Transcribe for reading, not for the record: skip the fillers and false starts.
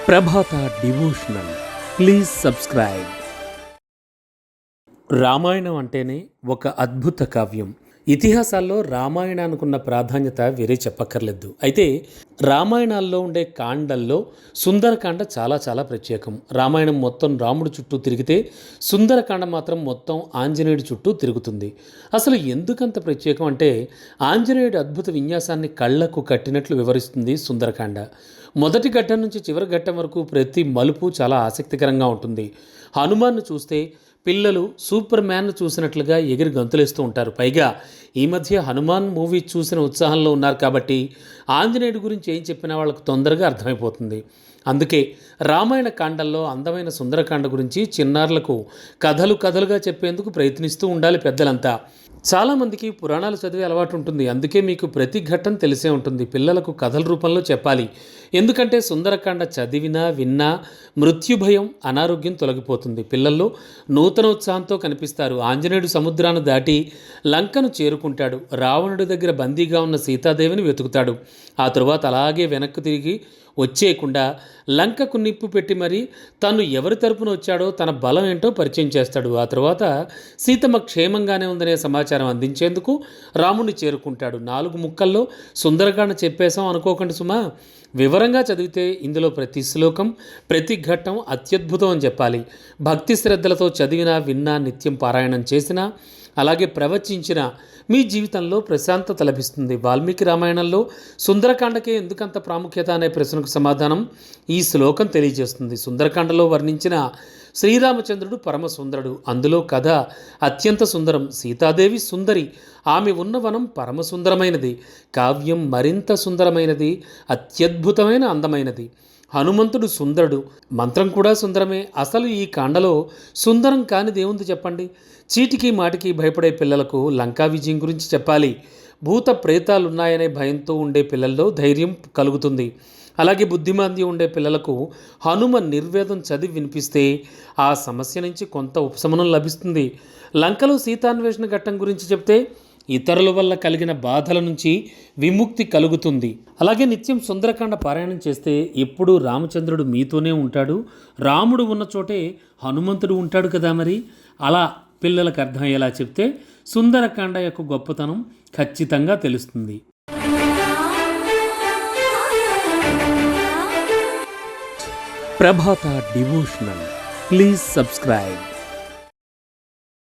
Prabhata devotional. Please subscribe. Ramayanam అంటేనే ఒక అద్భుత కావ్యం. ఇతిహాసాల్లో రామాయణానికి ఉన్న ప్రాధాన్యత వేరే చెప్పక్కర్లేదు. అయితే రామాయణాల్లో ఉండే కాండల్లో సుందరకాండ చాలా చాలా ప్రత్యేకం. రామాయణం మొత్తం రాముడు చుట్టూ తిరిగితే సుందరకాండ మాత్రం మొత్తం ఆంజనేయుడి చుట్టూ తిరుగుతుంది. అసలు ఎందుకంత ప్రత్యేకం అంటే ఆంజనేయుడి అద్భుత విన్యాసాన్ని కళ్లకు కట్టినట్లు వివరిస్తుంది సుందరకాండ. మొదటి ఘట్టం నుంచి చివరి ఘట్టం వరకు ప్రతి మలుపు చాలా ఆసక్తికరంగా ఉంటుంది. హనుమాన్ను చూస్తే పిల్లలు సూపర్ మ్యాన్ను చూసినట్లుగా ఎగిరి గంతులేస్తూ ఉంటారు. పైగా ఈ మధ్య హనుమాన్ మూవీ చూసిన ఉత్సాహంలో ఉన్నారు కాబట్టి ఆంజనేయుడి గురించి ఏం చెప్పినా వాళ్ళకు తొందరగా అర్థమైపోతుంది. అందుకే రామాయణ కాండల్లో అందమైన సుందరకాండ గురించి చిన్నారులకు కథలుగా చెప్పేందుకు ప్రయత్నిస్తూ ఉండాలి పెద్దలంతా. చాలామందికి పురాణాలు చదివే అలవాటు ఉంటుంది. అందుకే మీకు ప్రతి ఘట్టం తెలిసే ఉంటుంది. పిల్లలకు కథల రూపంలో చెప్పాలి. ఎందుకంటే సుందరకాండ చదివినా విన్నా మృత్యుభయం, అనారోగ్యం తొలగిపోతుంది. పిల్లల్లో నూతన ఉత్సాహంతో కనిపిస్తారు. ఆంజనేయుడు సముద్రాన్ని దాటి లంకను చేరుకుంటాడు. రావణుడి దగ్గర బందీగా ఉన్న సీతాదేవిని వెతుకుతాడు. ఆ తరువాత అలాగే వెనక్కు తిరిగి వచ్చేయకుండా లంకకు నిప్పు పెట్టి మరీ తను ఎవరి తరపున వచ్చాడో తన బలం ఏంటో పరిచయం చేస్తాడు. ఆ తర్వాత సీతమ్మ క్షేమంగానే ఉందనే సమాచారం అందించేందుకు రాముడిని చేరుకుంటాడు. 4 ముక్కల్లో సుందరకాండ చెప్పేశాం అనుకోకండి సుమా. వివరంగా చదివితే ఇందులో ప్రతి శ్లోకం, ప్రతి ఘట్టం అత్యద్భుతం అని చెప్పాలి. భక్తి శ్రద్ధలతో చదివినా విన్నా, నిత్యం పారాయణం చేసినా, అలాగే ప్రవచించిన మీ జీవితంలో ప్రశాంతత లభిస్తుంది. వాల్మీకి రామాయణంలో సుందరకాండకే ఎందుకంత ప్రాముఖ్యత అనే ప్రశ్నకు సమాధానం ఈ శ్లోకం తెలియజేస్తుంది. సుందరకాండలో వర్ణించిన శ్రీరామచంద్రుడు పరమ సుందరుడు. అందులో కథ అత్యంత సుందరం. సీతాదేవి సుందరి. ఆమె ఉన్న వనం పరమ సుందరమైనది. కావ్యం మరింత సుందరమైనది, అత్యద్భుతమైన అందమైనది. హనుమంతుడు సుందరుడు. మంత్రం కూడా సుందరమే. అసలు ఈ కాండలో సుందరం కానిది ఏముంది చెప్పండి? చీటికి మాటికి భయపడే పిల్లలకు లంకా విజయం గురించి చెప్పాలి. భూత ప్రేతాలున్నాయనే భయంతో ఉండే పిల్లల్లో ధైర్యం కలుగుతుంది. అలాగే బుద్ధిమాంద్యం ఉండే పిల్లలకు హనుమ నిర్వేదం చదివి వినిపిస్తే ఆ సమస్య నుంచి కొంత ఉపశమనం లభిస్తుంది. లంకలో సీతాన్వేషణ ఘట్టం గురించి చెప్తే ఇతరుల వల్ల కలిగిన బాధల నుంచి విముక్తి కలుగుతుంది. అలాగే నిత్యం సుందరకాండ పారాయణం చేస్తే ఎప్పుడూ రామచంద్రుడు మీతోనే ఉంటాడు. రాముడు ఉన్న చోటే హనుమంతుడు ఉంటాడు కదా. మరి అలా పిల్లలకు అర్థమయ్యేలా చెప్తే సుందరకాండ యొక్క గొప్పతనం ఖచ్చితంగా తెలుస్తుంది. ప్రభాత డివోషనల్. Please subscribe.